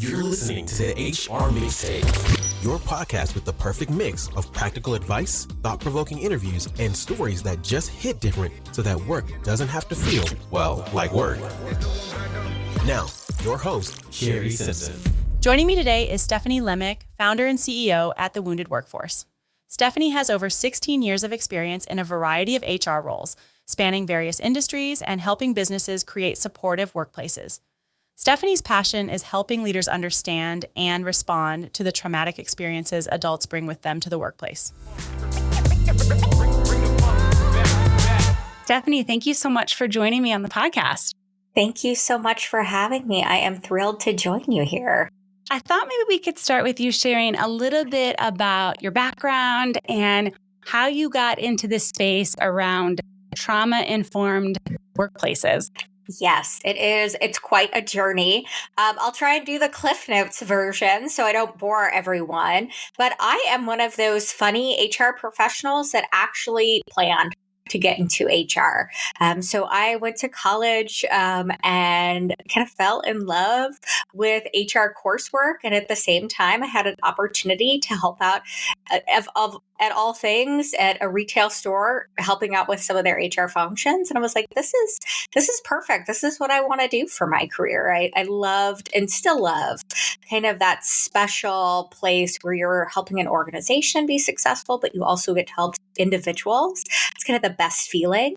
You're listening to the HR Mixtape, your podcast with the perfect mix of practical advice, thought-provoking interviews, and stories that just hit different so that work doesn't have to feel, well, like work. Now, your host, Shari Simpson. Joining me today is Stephanie Lemek, founder and CEO at The Wounded Workforce. Stephanie has over 16 years of experience in a variety of HR roles, spanning various industries and helping businesses create supportive workplaces. Stephanie's passion is helping leaders understand and respond to the traumatic experiences adults bring with them to the workplace. Stephanie, thank you so much for joining me on the podcast. Thank you so much for having me. I am thrilled to join you here. I thought maybe we could start with you sharing a little bit about your background and how you got into this space around trauma-informed workplaces. Yes, it is. It's quite a journey. I'll try and do the Cliff Notes version so I don't bore everyone. But I am one of those funny HR professionals that actually planned to get into HR. So I went to college and kind of fell in love with HR coursework. And at the same time, I had an opportunity to help out at all things at a retail store, helping out with some of their HR functions. And I was like, this is perfect. This is what I want to do for my career. I loved and still love kind of that special place where you're helping an organization be successful, but you also get to help individuals. It's kind of the best feeling.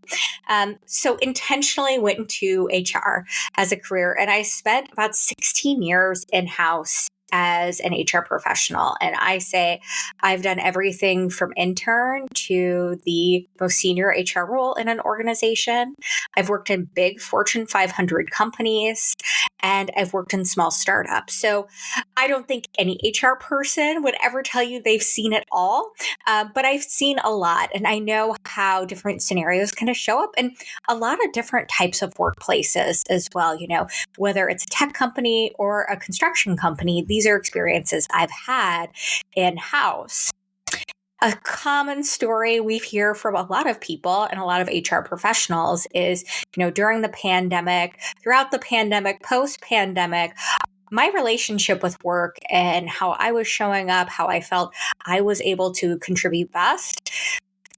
So intentionally went into HR as a career. And I spent about 16 years in-house as an HR professional. And I say I've done everything from intern to the most senior HR role in an organization. I've worked in big Fortune 500 companies and I've worked in small startups. So I don't think any HR person would ever tell you they've seen it all, but I've seen a lot and I know how different scenarios kind of show up in a lot of different types of workplaces as well. You know, whether it's a tech company or a construction company, these are experiences I've had in-house. A common story we hear from a lot of people and a lot of HR professionals is, you know, during the pandemic, throughout the pandemic, post-pandemic, my relationship with work and how I was showing up, how I felt I was able to contribute best,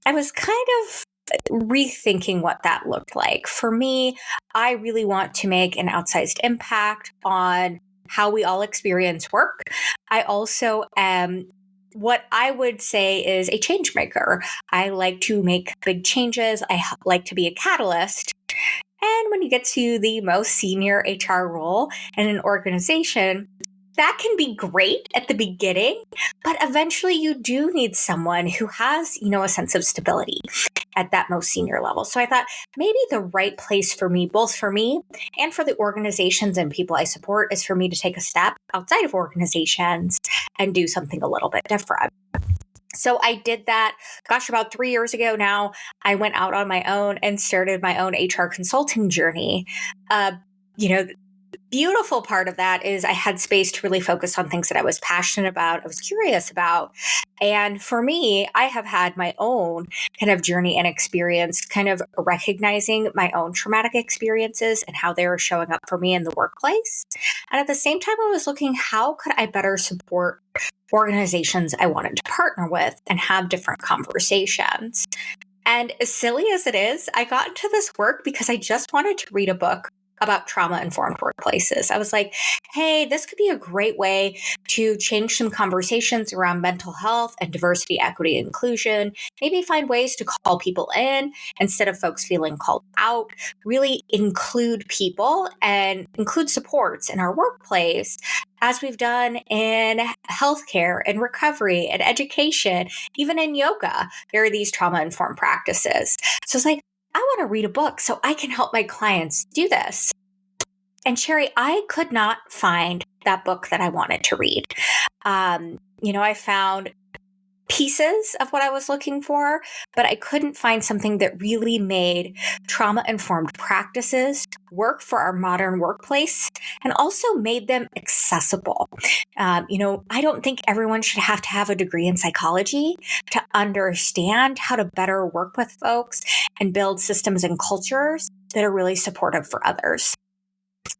I was kind of rethinking what that looked like. For me, I really want to make an outsized impact on how we all experience work. I also am what I would say is a change maker. I like to make big changes. I like to be a catalyst. And when you get to the most senior HR role in an organization, that can be great at the beginning, but eventually you do need someone who has, you know, a sense of stability at that most senior level. So I thought maybe the right place for me, both for me and for the organizations and people I support, is for me to take a step outside of organizations and do something a little bit different. So I did that, about 3 years ago now. I went out on my own and started my own HR consulting journey. The beautiful part of that is I had space to really focus on things that I was passionate about, I was curious about. And for me, I have had my own kind of journey and experience, kind of recognizing my own traumatic experiences and how they were showing up for me in the workplace. And at the same time, I was looking, how could I better support organizations I wanted to partner with and have different conversations? And as silly as it is, I got into this work because I just wanted to read a book about trauma-informed workplaces. I was like, hey, this could be a great way to change some conversations around mental health and diversity, equity, and inclusion. Maybe find ways to call people in instead of folks feeling called out. Really include people and include supports in our workplace, as we've done in healthcare and recovery and education, even in yoga. There are these trauma-informed practices. So it's like, I want to read a book so I can help my clients do this. And Shari, I could not find that book that I wanted to read. I found pieces of what I was looking for, but I couldn't find something that really made trauma-informed practices work for our modern workplace and also made them accessible. I don't think everyone should have to have a degree in psychology to understand how to better work with folks and build systems and cultures that are really supportive for others.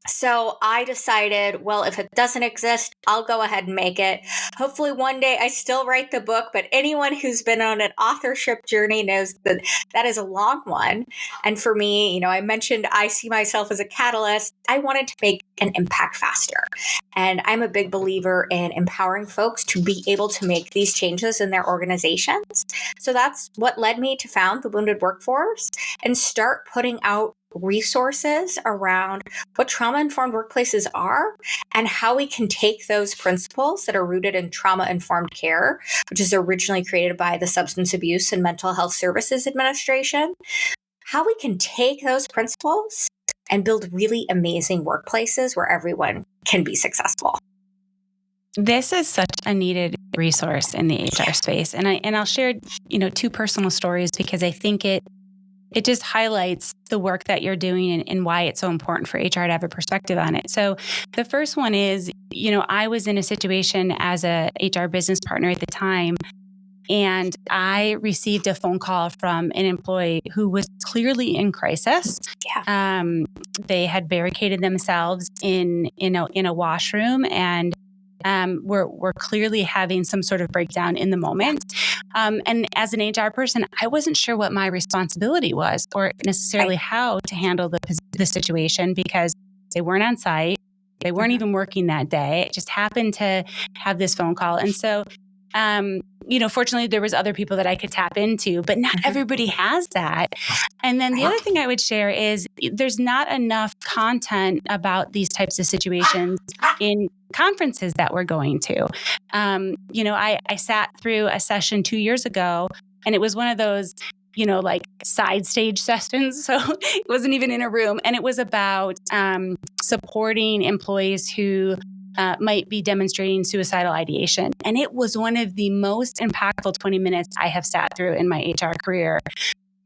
So I decided, well, if it doesn't exist, I'll go ahead and make it. Hopefully one day I still write the book, but anyone who's been on an authorship journey knows that that is a long one. And for me, I mentioned I see myself as a catalyst. I wanted to make an impact faster. And I'm a big believer in empowering folks to be able to make these changes in their organizations. So that's what led me to found the Wounded Workforce and start putting out resources around what trauma-informed workplaces are and how we can take those principles that are rooted in trauma-informed care, which is originally created by the Substance Abuse and Mental Health Services Administration, how we can take those principles and build really amazing workplaces where everyone can be successful. This is such a needed resource in the HR space. And I'll share, two personal stories because I think it just highlights the work that you're doing and why it's so important for HR to have a perspective on it. So the first one is, I was in a situation as a HR business partner at the time, and I received a phone call from an employee who was clearly in crisis. Yeah. They had barricaded themselves in a washroom and were clearly having some sort of breakdown in the moment. And as an HR person, I wasn't sure what my responsibility was or necessarily how to handle the situation because they weren't on site. They weren't even working that day. It just happened to have this phone call. And so, fortunately, there was other people that I could tap into, but not everybody has that. And then the other thing I would share is there's not enough content about these types of situations in conferences that we're going to. I sat through a session 2 years ago, and it was one of those, like side stage sessions. So it wasn't even in a room. And it was about supporting employees who might be demonstrating suicidal ideation. And it was one of the most impactful 20 minutes I have sat through in my HR career.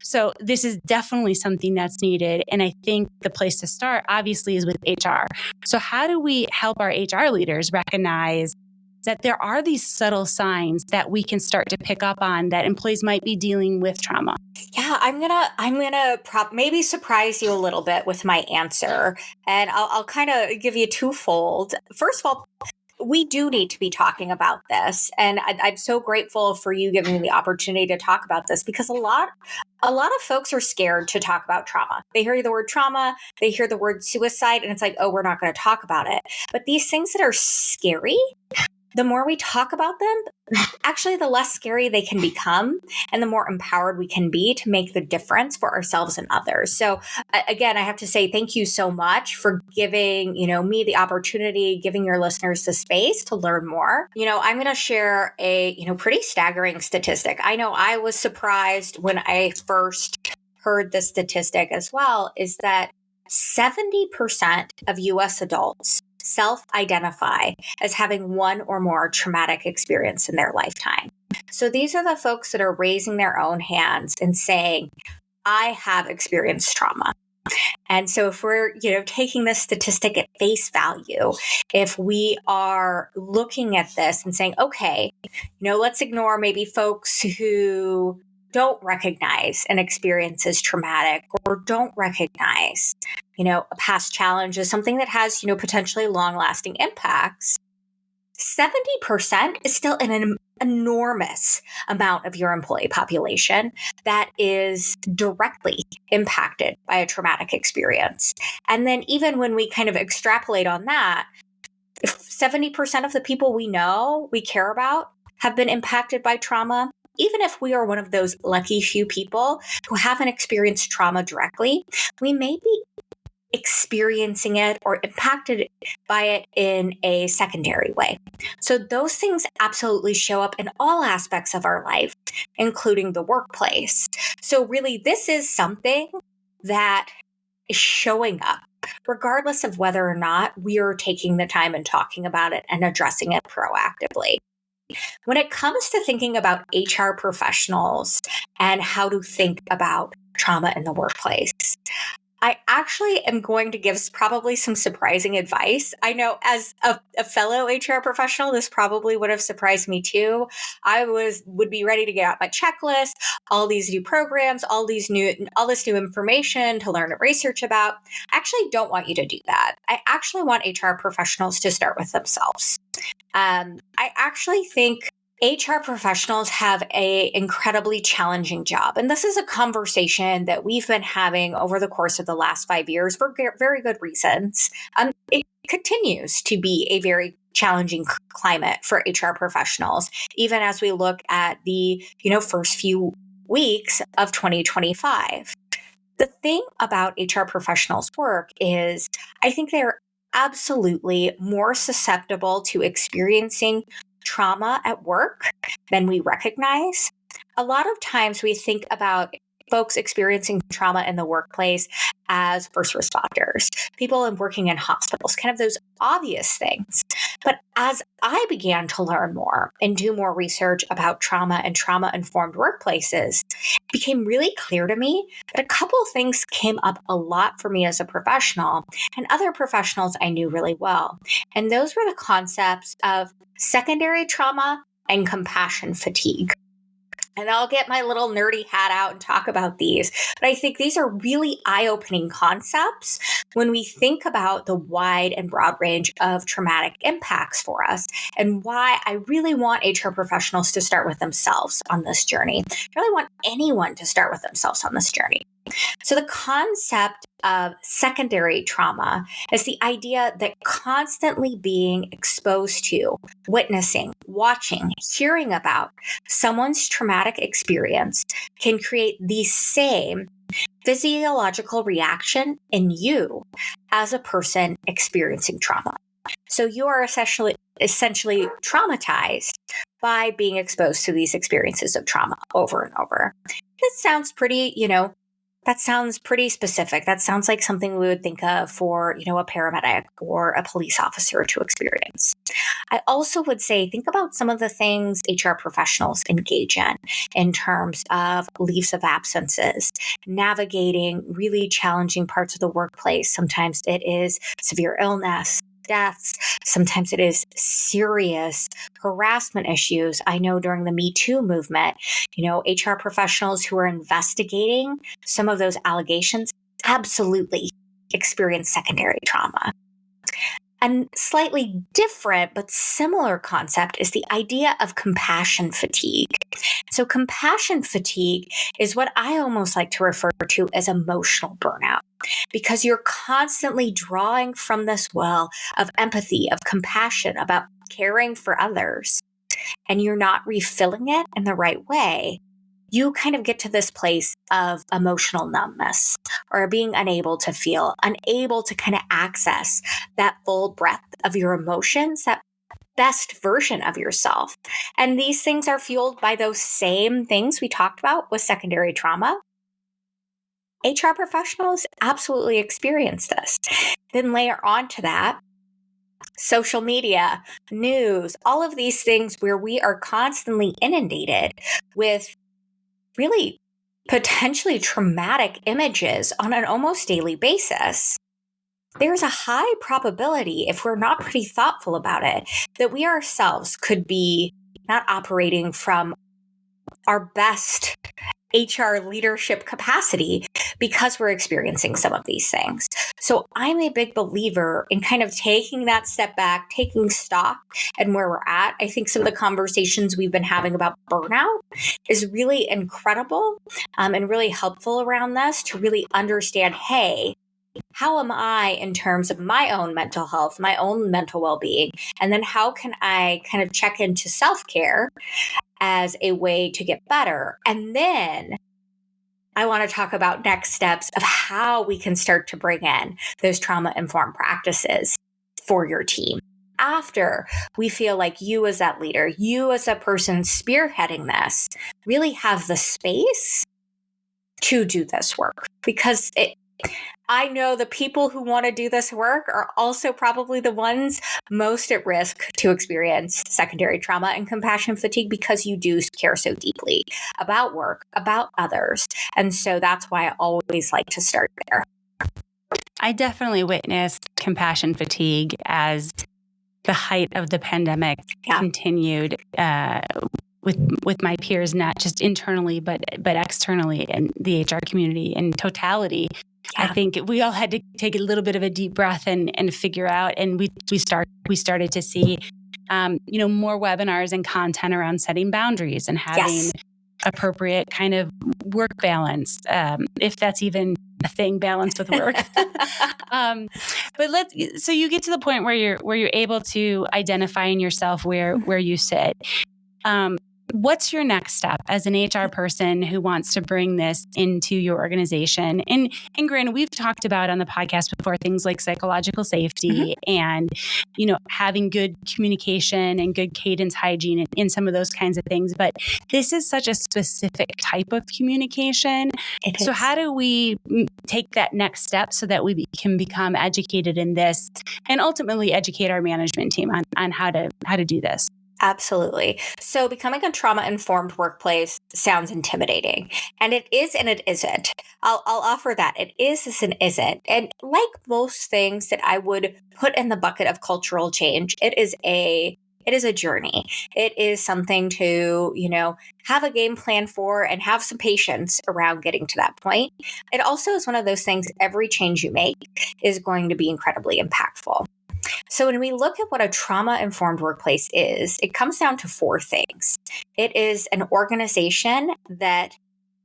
So this is definitely something that's needed. And I think the place to start, obviously, is with HR. So how do we help our HR leaders recognize that there are these subtle signs that we can start to pick up on that employees might be dealing with trauma? Yeah, I'm gonna maybe surprise you a little bit with my answer, and I'll kind of give you twofold. First of all, we do need to be talking about this, and I'm so grateful for you giving me the opportunity to talk about this because a lot of folks are scared to talk about trauma. They hear the word trauma, they hear the word suicide, and it's like, oh, we're not going to talk about it. But these things that are scary, the more we talk about them, actually, the less scary they can become and the more empowered we can be to make the difference for ourselves and others. So again, I have to say thank you so much for giving, me the opportunity, giving your listeners the space to learn more. I'm going to share a, pretty staggering statistic. I know I was surprised when I first heard this statistic as well, is that 70% of US adults self-identify as having one or more traumatic experience in their lifetime. So these are the folks that are raising their own hands and saying, I have experienced trauma. And so if we're, taking this statistic at face value, if we are looking at this and saying, okay, let's ignore maybe folks who don't recognize an experience as traumatic or don't recognize, a past challenge as something that has, potentially long-lasting impacts, 70% is still an enormous amount of your employee population that is directly impacted by a traumatic experience. And then even when we kind of extrapolate on that, if 70% of the people we know, we care about, have been impacted by trauma, even if we are one of those lucky few people who haven't experienced trauma directly, we may be experiencing it or impacted by it in a secondary way. So those things absolutely show up in all aspects of our life, including the workplace. So really, this is something that is showing up, regardless of whether or not we are taking the time and talking about it and addressing it proactively. When it comes to thinking about HR professionals and how to think about trauma in the workplace, I actually am going to give probably some surprising advice. I know as a fellow HR professional, this probably would have surprised me too. I would be ready to get out my checklist, all these new programs, all this new information to learn and research about. I actually don't want you to do that. I actually want HR professionals to start with themselves. I actually think HR professionals have an incredibly challenging job. And this is a conversation that we've been having over the course of the last 5 years for very good reasons. It continues to be a very challenging climate for HR professionals, even as we look at the first few weeks of 2025. The thing about HR professionals' work is I think they're absolutely more susceptible to experiencing trauma at work than we recognize. A lot of times we think about folks experiencing trauma in the workplace as first responders, people working in hospitals, kind of those obvious things. But as I began to learn more and do more research about trauma and trauma-informed workplaces, it became really clear to me that a couple of things came up a lot for me as a professional and other professionals I knew really well. And those were the concepts of secondary trauma and compassion fatigue. And I'll get my little nerdy hat out and talk about these. But I think these are really eye-opening concepts when we think about the wide and broad range of traumatic impacts for us and why I really want HR professionals to start with themselves on this journey. I really want anyone to start with themselves on this journey. So the concept of secondary trauma is the idea that constantly being exposed to, witnessing, watching, hearing about someone's traumatic experience can create the same physiological reaction in you as a person experiencing trauma. So you are essentially traumatized by being exposed to these experiences of trauma over and over. This sounds pretty, that sounds pretty specific. That sounds like something we would think of for, a paramedic or a police officer to experience. I also would say, think about some of the things HR professionals engage in terms of leaves of absences, navigating really challenging parts of the workplace. Sometimes it is severe illness, deaths. Sometimes it is serious harassment issues. I know during the Me Too movement, HR professionals who are investigating some of those allegations absolutely experience secondary trauma. A slightly different but similar concept is the idea of compassion fatigue. So compassion fatigue is what I almost like to refer to as emotional burnout, because you're constantly drawing from this well of empathy, of compassion, about caring for others, and you're not refilling it in the right way. You kind of get to this place of emotional numbness or being unable to feel, unable to kind of access that full breadth of your emotions, that best version of yourself. And these things are fueled by those same things we talked about with secondary trauma. HR professionals absolutely experience this. Then layer onto that social media, news, all of these things where we are constantly inundated with really potentially traumatic images on an almost daily basis. There's a high probability, if we're not pretty thoughtful about it, that we ourselves could be not operating from our best HR leadership capacity because we're experiencing some of these things. So I'm a big believer in kind of taking that step back, taking stock and where we're at. I think some of the conversations we've been having about burnout is really incredible and really helpful around this to really understand, hey, how am I in terms of my own mental health, my own mental well-being? And then how can I kind of check into self-care as a way to get better? And then I want to talk about next steps of how we can start to bring in those trauma-informed practices for your team. After we feel like you as that leader, you as a person spearheading this, really have the space to do this work. Because I know the people who want to do this work are also probably the ones most at risk to experience secondary trauma and compassion fatigue, because you do care so deeply about work, about others. And so that's why I always like to start there. I definitely witnessed compassion fatigue as the height of the pandemic continued with my peers, not just internally, but externally in the HR community in totality. Yeah. I think we all had to take a little bit of a deep breath and figure out, and we started to see, more webinars and content around setting boundaries and having appropriate kind of work balance, if that's even a thing, balance with work. So you get to the point where you're able to identify in yourself where you sit. What's your next step as an HR person who wants to bring this into your organization? And granted, we've talked about on the podcast before things like psychological safety and, having good communication and good cadence hygiene in some of those kinds of things. But this is such a specific type of communication. So how do we take that next step so that we can become educated in this and ultimately educate our management team on how to do this? Absolutely. So becoming a trauma-informed workplace sounds intimidating, and it is and it isn't. I'll offer that. It is and isn't. And like most things that I would put in the bucket of cultural change, it is a journey. It is something to, have a game plan for and have some patience around getting to that point. It also is one of those things, every change you make is going to be incredibly impactful. So when we look at what a trauma-informed workplace is, it comes down to 4 things. It is an organization that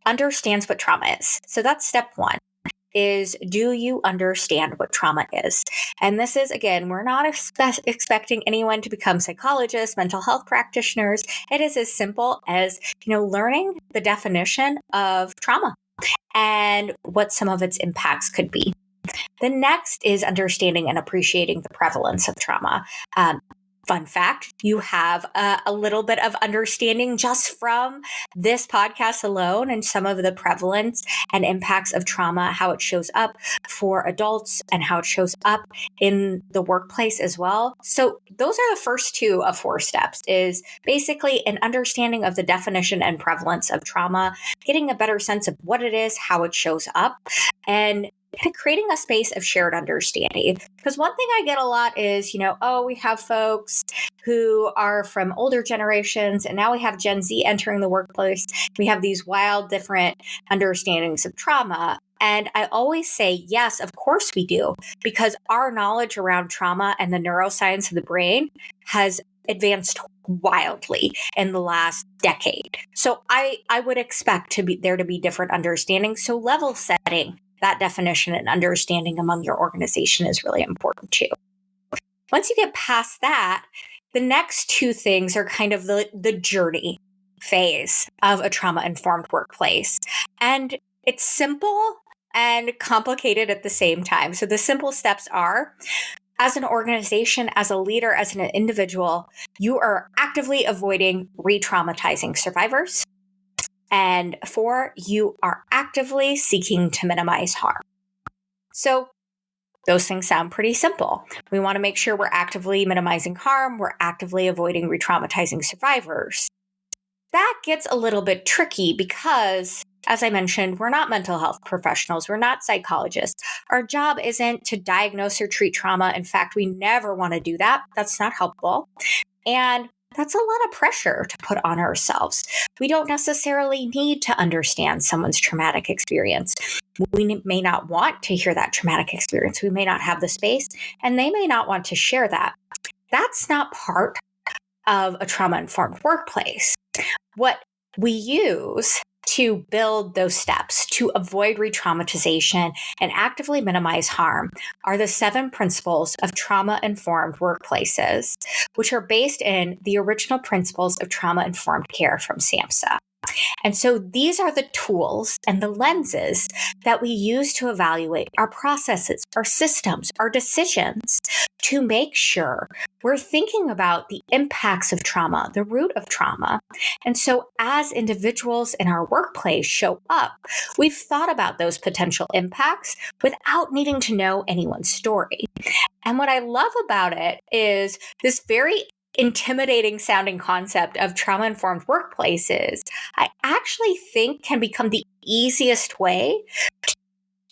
understands what trauma is. So that's step 1. Is, do you understand what trauma is? And this is, again, we're not expecting anyone to become psychologists, mental health practitioners. It is as simple as, learning the definition of trauma and what some of its impacts could be. The next is understanding and appreciating the prevalence of trauma. Fun fact, you have a little bit of understanding just from this podcast alone and some of the prevalence and impacts of trauma, how it shows up for adults and how it shows up in the workplace as well. So those are the first 2 of 4 steps, is basically an understanding of the definition and prevalence of trauma, getting a better sense of what it is, how it shows up, and creating a space of shared understanding. Because one thing I get a lot is, we have folks who are from older generations, and now we have Gen Z entering the workplace. We have these wild, different understandings of trauma. And I always say, yes, of course we do, because our knowledge around trauma and the neuroscience of the brain has advanced wildly in the last decade. So I would expect there to be different understandings. So level setting that definition and understanding among your organization is really important too. Once you get past that, the next 2 things are kind of the journey phase of a trauma-informed workplace. And it's simple and complicated at the same time. So the simple steps are, as an organization, as a leader, as an individual, you are actively avoiding re-traumatizing survivors. And 4, you are actively seeking to minimize harm. So those things sound pretty simple. We want to make sure we're actively minimizing harm. We're actively avoiding re-traumatizing survivors. That gets a little bit tricky because, as I mentioned, we're not mental health professionals. We're not psychologists. Our job isn't to diagnose or treat trauma. In fact, we never want to do that. That's not helpful. And that's a lot of pressure to put on ourselves. We don't necessarily need to understand someone's traumatic experience. We may not want to hear that traumatic experience. We may not have the space, and they may not want to share that. That's not part of a trauma-informed workplace. What we use to build those steps to avoid re-traumatization and actively minimize harm are the 7 principles of trauma-informed workplaces, which are based in the original principles of trauma-informed care from SAMHSA. And so these are the tools and the lenses that we use to evaluate our processes, our systems, our decisions to make sure we're thinking about the impacts of trauma, the root of trauma. And so as individuals in our workplace show up, we've thought about those potential impacts without needing to know anyone's story. And what I love about it is this very intimidating sounding concept of trauma-informed workplaces, I actually think can become the easiest way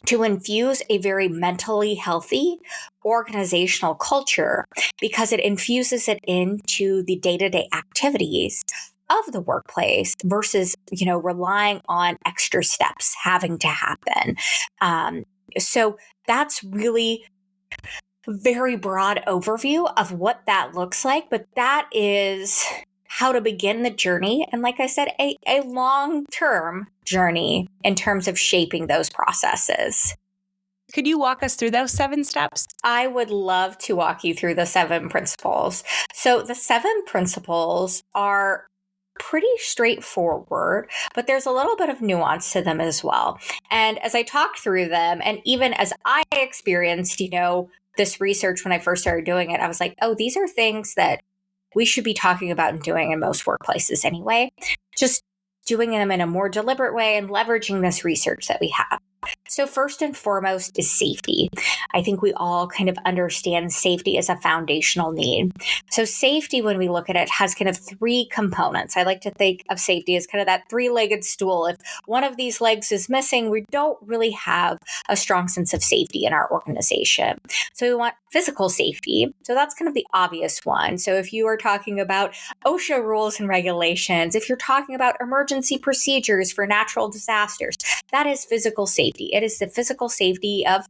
to infuse a very mentally healthy organizational culture, because it infuses it into the day-to-day activities of the workplace versus, relying on extra steps having to happen. So that's really very broad overview of what that looks like, but that is how to begin the journey. And like I said, a long-term journey in terms of shaping those processes. Could you walk us through those 7 steps? I would love to walk you through the 7 principles. So the 7 principles are pretty straightforward, but there's a little bit of nuance to them as well. And as I talked through them, and even as I experienced, this research when I first started doing it, I was like, oh, these are things that we should be talking about and doing in most workplaces anyway. Just doing them in a more deliberate way and leveraging this research that we have. So first and foremost is safety. I think we all kind of understand safety as a foundational need. So safety, when we look at it, has kind of 3 components. I like to think of safety as kind of that 3-legged stool. If one of these legs is missing, we don't really have a strong sense of safety in our organization. So we want physical safety. So that's kind of the obvious one. So if you are talking about OSHA rules and regulations, if you're talking about emergency procedures for natural disasters, that is physical safety. It is the physical safety of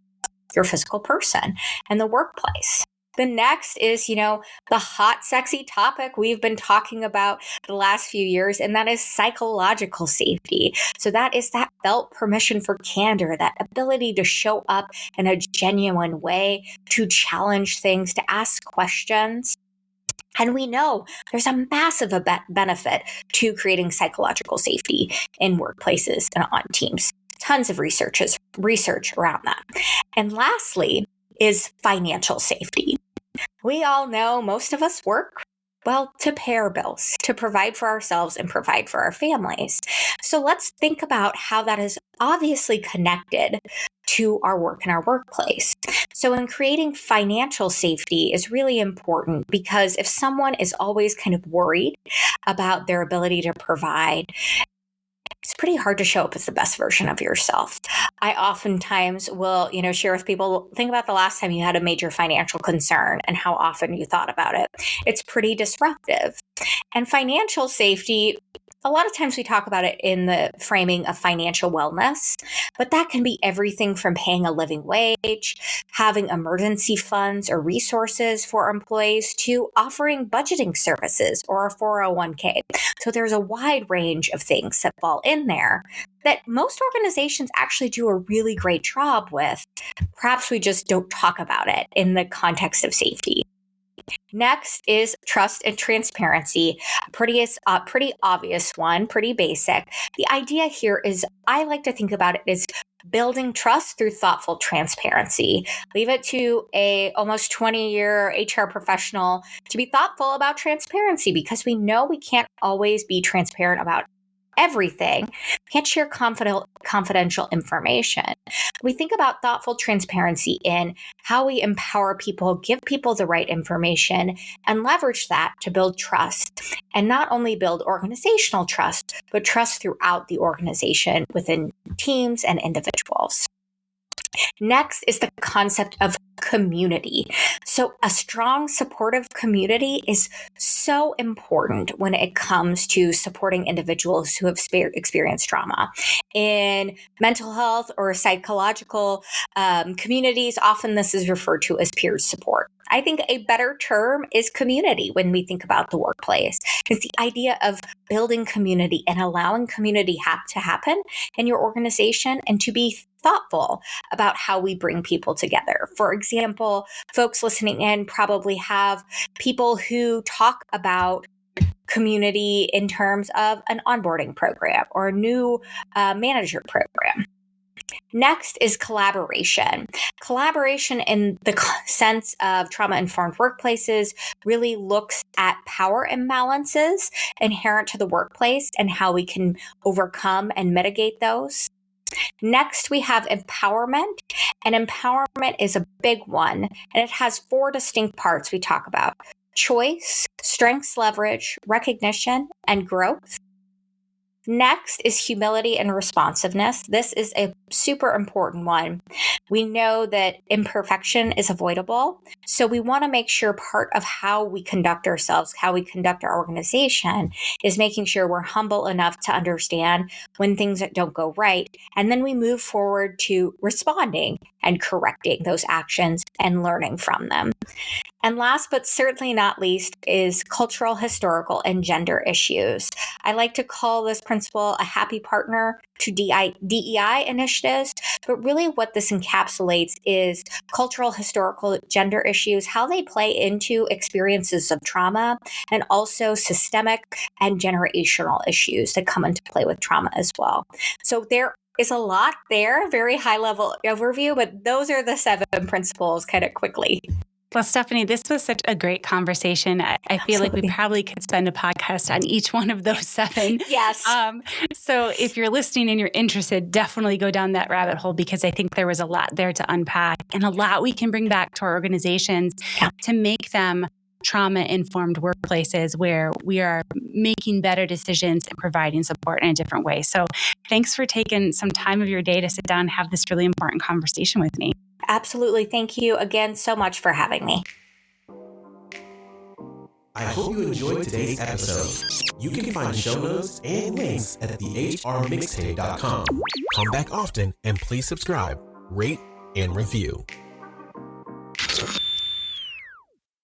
your physical person and the workplace. The next is, the hot, sexy topic we've been talking about the last few years, and that is psychological safety. So that is that felt permission for candor, that ability to show up in a genuine way, to challenge things, to ask questions. And we know there's a massive benefit to creating psychological safety in workplaces and on teams. Tons of research around that. And lastly is financial safety. We all know most of us work, to pay our bills, to provide for ourselves and provide for our families. So let's think about how that is obviously connected to our work in our workplace. So in creating financial safety is really important, because if someone is always kind of worried about their ability to provide, it's pretty hard to show up as the best version of yourself. I oftentimes will, share with people, think about the last time you had a major financial concern and how often you thought about it. It's pretty disruptive. And financial safety, a lot of times we talk about it in the framing of financial wellness, but that can be everything from paying a living wage, having emergency funds or resources for employees, to offering budgeting services or a 401k. So there's a wide range of things that fall in there that most organizations actually do a really great job with. Perhaps we just don't talk about it in the context of safety. Next is trust and transparency. Pretty obvious one, pretty basic. The idea here is, I like to think about it as building trust through thoughtful transparency. Leave it to a almost 20-year HR professional to be thoughtful about transparency, because we know we can't always be transparent about everything. We can't share confidential information. We think about thoughtful transparency in how we empower people, give people the right information, and leverage that to build trust. And not only build organizational trust, but trust throughout the organization within teams and individuals. Next is the concept of community. So a strong, supportive community is so important when it comes to supporting individuals who have experienced trauma. In mental health or psychological communities, often this is referred to as peer support. I think a better term is community when we think about the workplace. It's the idea of building community and allowing community to happen in your organization, and to be thoughtful about how we bring people together. For example, folks listening in probably have people who talk about community in terms of an onboarding program or a new manager program. Next is collaboration. Collaboration in the sense of trauma-informed workplaces really looks at power imbalances inherent to the workplace and how we can overcome and mitigate those. Next, we have empowerment, and empowerment is a big one, and it has 4 distinct parts we talk about: choice, strengths, leverage, recognition, and growth. Next is humility and responsiveness. This is a super important one. We know that imperfection is avoidable. So we want to make sure part of how we conduct ourselves, how we conduct our organization, is making sure we're humble enough to understand when things don't go right. And then we move forward to responding and correcting those actions and learning from them. And last but certainly not least is cultural, historical, and gender issues. I like to call this principle a happy partner to DEI initiatives, but really what this encapsulates is cultural, historical, gender issues, how they play into experiences of trauma, and also systemic and generational issues that come into play with trauma as well. So there is a lot there, very high level overview, but those are the 7 principles kind of quickly. Well, Stephanie, this was such a great conversation. I feel like we probably could spend a podcast on each one of those 7. Yes. So if you're listening and you're interested, definitely go down that rabbit hole, because I think there was a lot there to unpack and a lot we can bring back to our organizations to make them trauma-informed workplaces where we are making better decisions and providing support in a different way. So thanks for taking some time of your day to sit down and have this really important conversation with me. Absolutely. Thank you again so much for having me. I hope you enjoyed today's episode. You can find show notes and links at thehrmixtape.com. Come back often and please subscribe, rate, and review.